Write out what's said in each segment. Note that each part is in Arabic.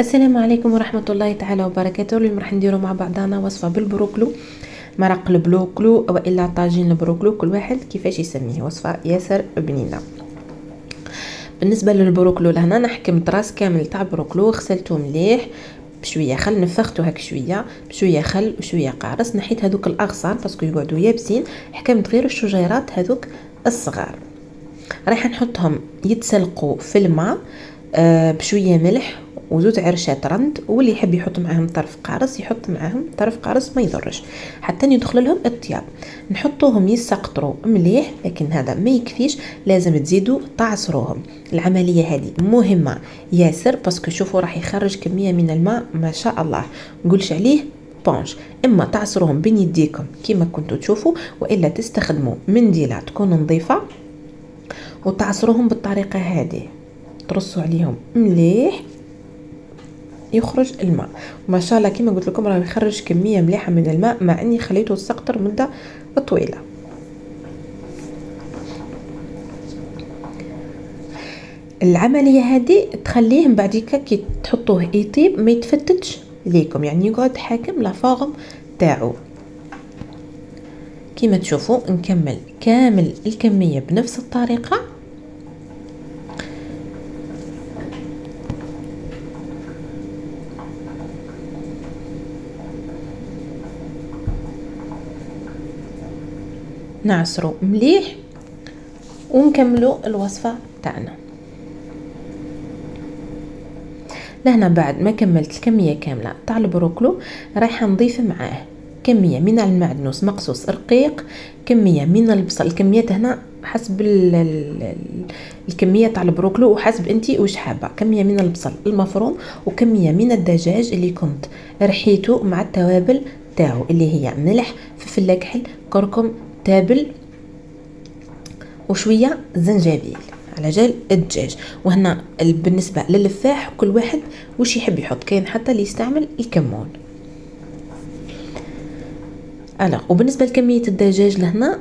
السلام عليكم ورحمة الله تعالى وبركاته. اليوم راح نديرو مع بعضنا وصفة بالبروكلو، مرق البروكلو والا طاجين البروكلو، كل واحد كيفاش يسميه. وصفة ياسر بنينة. بالنسبة للبروكلو لهنا نحكم راس كامل تاع بروكلو، غسلته مليح بشويه خل، نفختو هاك شويه بشويه خل وشويه قارص، نحيت هذوك الاغصان باسكو يقعدوا يابسين، حكمت غير الشجيرات هذوك الصغار. رايحه نحطهم يتسلقوا في الماء بشويه ملح وزوج عرشات رند، واللي يحب يحط معاهم طرف قارص يحط معاهم طرف قارص ما يضرش حتى يدخل لهم الطياب. نحطوهم يسقطروا مليح، لكن هذا ما يكفيش، لازم تزيدوا تعصروهم. العمليه هذه مهمه ياسر باسكو شوفوا راح يخرج كميه من الماء ما شاء الله، نقولش عليه بونج. اما تعصروهم بين يديكم كيما كنتوا تشوفوا، والا تستخدموا منديله تكون نظيفه وتعصروهم بالطريقه هذه، ترصوا عليهم مليح يخرج الماء ما شاء الله. كما قلت لكم راه يخرج كميه مليحه من الماء، مع اني خليته يسقطر مده طويله. العمليه هذه تخليه بعديك كي تحطوه يطيب ما يتفتتش ليكم، يعني يقعد حاكم لا فورم تاعو. كما تشوفوا نكمل كامل الكميه بنفس الطريقه. نعصروا مليح ونكملوا الوصفه تاعنا. لهنا بعد ما كملت الكميه كامله تاع البروكلو، رايحه نضيف معاه كميه من المعدنوس مقصوص رقيق، كميه من البصل، الكميات هنا حسب الكميه تاع البروكلو وحسب انتي واش حابه، كميه من البصل المفروم وكميه من الدجاج اللي كنت رحيته مع التوابل تاعو اللي هي ملح فلفل كحل كركم تابل وشويه زنجبيل على جال الدجاج. وهنا بالنسبه للفاح كل واحد واش يحب يحط، كاين حتى اللي يستعمل الكمون. وبالنسبه لكميه الدجاج لهنا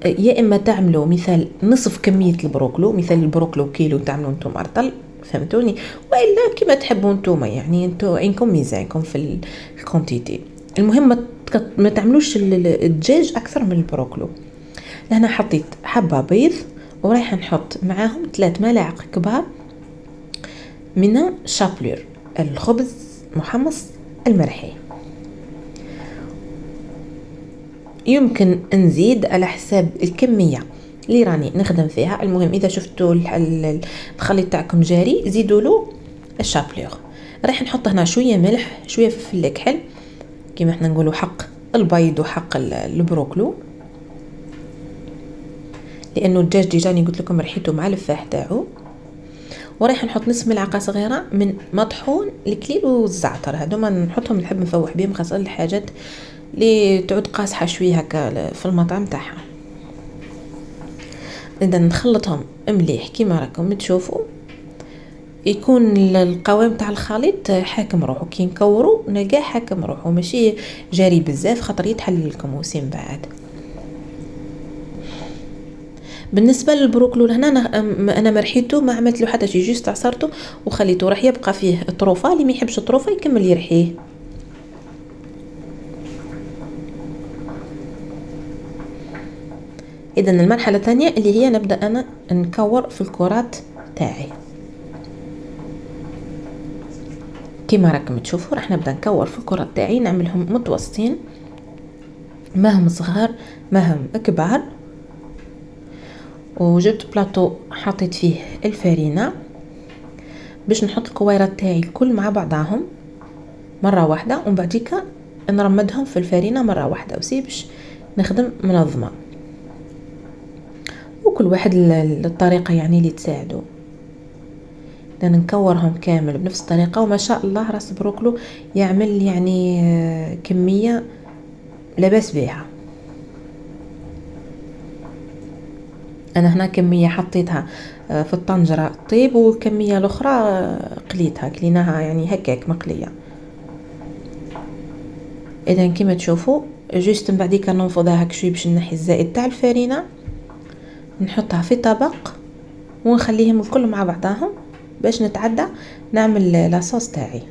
يا اما تعملوا مثال نصف كميه البروكلو، مثال البروكلو كيلو تعملوا نتوما ارطل، فهمتوني، والا كما تحبوا نتوما، يعني انتو عينكم ميزانكم في الكونتيتي. المهم ما تعملوش الدجاج اكثر من البروكلو. لهنا حطيت حبه بيض ورايحه نحط معاهم 3 ملاعق كبار من شابلور الخبز محمص المرحي. يمكن نزيد على حساب الكميه اللي راني نخدم فيها. المهم اذا شفتوا الخليط تاعكم جاري زيدوا له الشابلور. راح نحط هنا شويه ملح شويه فلفل كحل كيما احنا نقولوا حق البيض وحق البروكلو، لانه الدجاج ديجاني قلت لكم ريحته مع الفاح تاعو. ورايح نحط نصف ملعقه صغيره من مطحون الكليل والزعتر، هذوما نحطهم نحب نفوح بهم خاصه الحاجات اللي تعود قاصحه شويه هكا في المطعم تاعها. اذا نخلطهم مليح كيما راكم تشوفوا، يكون القوام تاع الخليط حاكم روحو، كي نكورو نلقاه حاكم روحو ماشي جاري بزاف خاطر يتحلل لكم وسيم بعد. بالنسبه للبروكلو هنا انا مرحيته ما عملت له حتى شي، جوست عصرته وخليته، راح يبقى فيه طروفه، اللي ما يحبش الطروفه يكمل يرحيه. اذا المرحله الثانيه اللي هي نبدا انا نكور في الكرات تاعي كيما راكم تشوفوا. راح نبدا نكور في الكرات تاعي، نعملهم متوسطين، ما هم صغار ما هم كبار. وجبت بلاطو حطيت فيه الفرينه باش نحط الكويرات تاعي الكل مع بعضاهم مره واحده، ومن بعديك نرمدهم في الفرينه مره واحده وسيبش نخدم منظمه، وكل واحد الطريقه يعني اللي تساعده. لان نكورهم كامل بنفس الطريقه، وما شاء الله راس بروكلو يعمل يعني كميه لاباس بها. انا هنا كميه حطيتها في الطنجره طيب، والكميه الاخرى قليتها كليناها يعني هكاك مقليه. اذا كما تشوفوا جوست من بعديك ننفضها هك شوي باش نحي الزائد تاع الفرينه، نحطها في طبق ونخليهم الكل مع بعضاهم باش نتعدى نعمل لاصوص تاعي.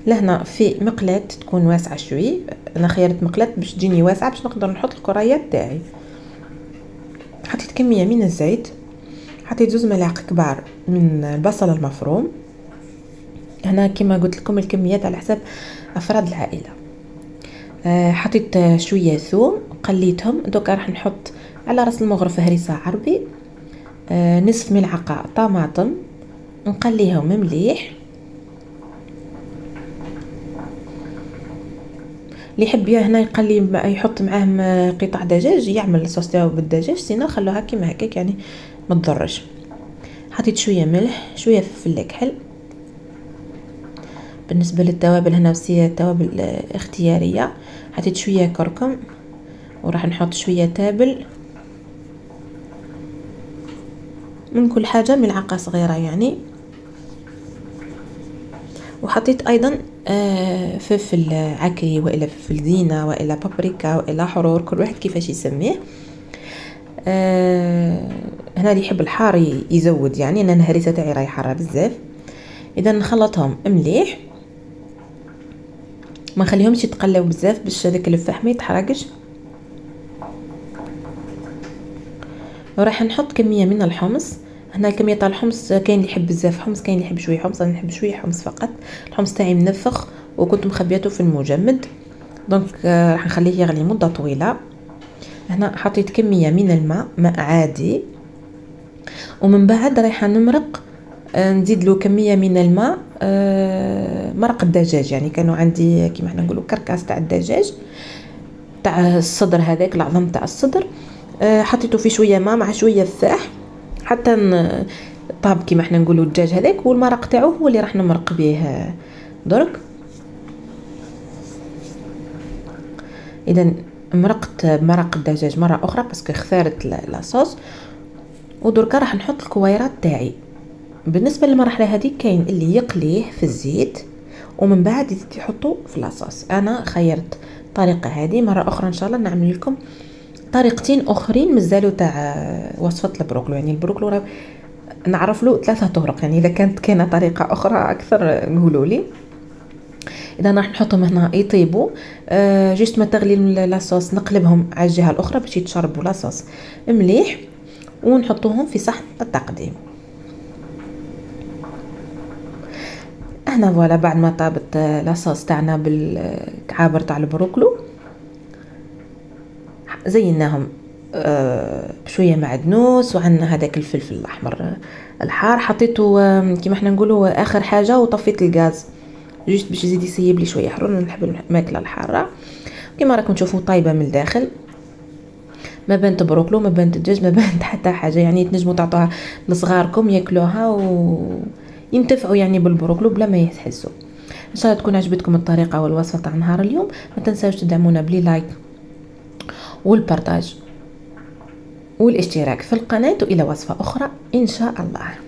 لهنا في مقلاة تكون واسعه شوي، انا خيرت مقلاة باش تجيني واسعه باش نقدر نحط الكريات تاعي. حطيت كميه من الزيت، حطيت 2 ملاعق كبار من البصل المفروم. هنا كما قلت لكم الكميات على حسب افراد العائله. حطيت شويه ثوم قليتهم. دوكا راح نحط على راس المغرف هريسه عربي، نصف ملعقه طماطم نقليهم مليح. اللي يحب هنا يقلي يحط معاهم قطع دجاج يعمل الصوص تاعو بالدجاج، سينا خلوها كيما هكاك يعني ما تضرش. حطيت شويه ملح، شويه فلفل كحل. بالنسبه للتوابل هنا وسي توابل اختياريه، حطيت شويه كركم وراح نحط شويه تابل من كل حاجه ملعقه صغيره يعني. وحطيت ايضا فلفل عكري والا فلفل زينه والا بابريكا والا حرور، كل واحد كيفاش يسميه. هنا اللي يحب الحار يزود يعني، انا الهريسه تاعي راهي حاره بزاف. اذا نخلطهم مليح، ما نخليهمش يتقلاو بزاف باش هذاك الفحم ما يتحرقش. وراح نحط كميه من الحمص. هنا الكميه تاع الحمص كاين اللي يحب بزاف حمص، كاين اللي يحب شويه حمص، انا نحب شويه حمص فقط. الحمص تاعي منفخ وكنت مخبيته في المجمد، دونك راح نخليه يغلي مده طويله. هنا حطيت كميه من الماء، ماء عادي، ومن بعد رايحه نمرق نزيد له كميه من الماء. مرق الدجاج يعني، كانوا عندي كيما حنا نقولوا كركاس تاع الدجاج تاع الصدر، هذاك العظم تاع الصدر. حطيته في شويه ماء مع شويه فاح حتى طاب كيما حنا نقولوا الدجاج هذاك، والمرق تاعو هو اللي راح نمرق به درك. اذا مرقت بمرق الدجاج مره اخرى باسكو خسرت لاصوص. ودركا راح نحط الكويرات تاعي. بالنسبه للمرحله هذه كاين اللي يقليه في الزيت ومن بعد يزيد يحطه في لاصوص. انا خيرت الطريقه هذه. مره اخرى ان شاء الله نعمل لكم طريقتين اخرين مازالوا تاع وصفه البروكلو. يعني البروكلو راه نعرف له 3 طرق، يعني اذا كانت كاينه طريقه اخرى اكثر قولوا لي. اذا راح نحطهم هنا يطيبوا. جيست ما تغلي لاصوص نقلبهم على الجهه الاخرى باش يتشربوا لاصوص مليح، ونحطوهم في صحن التقديم. هنا فوالا بعد ما طابت لاصوص تاعنا بالكعابر تاع البروكلو، زيناهم بشويه معدنوس وعندنا هذاك الفلفل الاحمر الحار حطيته كيما احنا نقولوا اخر حاجه، وطفيت الغاز جوست باش يزيد يسيب لي شويه حرون. نحب الماكله الحاره. كما راكم تشوفوا طايبه من الداخل، ما بانت بروكلو، ما بانت الدجاج، ما بانت حتى حاجه. يعني تنجموا تعطوها لصغاركم ياكلوها وينتفعوا يعني بالبروكلو بلا ما يحسوا. ان شاء الله تكون عجبتكم الطريقه والوصفه تاع نهار اليوم. ما تنساوش تدعمونا بلي لايك والبارطاج والاشتراك في القناه، والى وصفه اخرى ان شاء الله.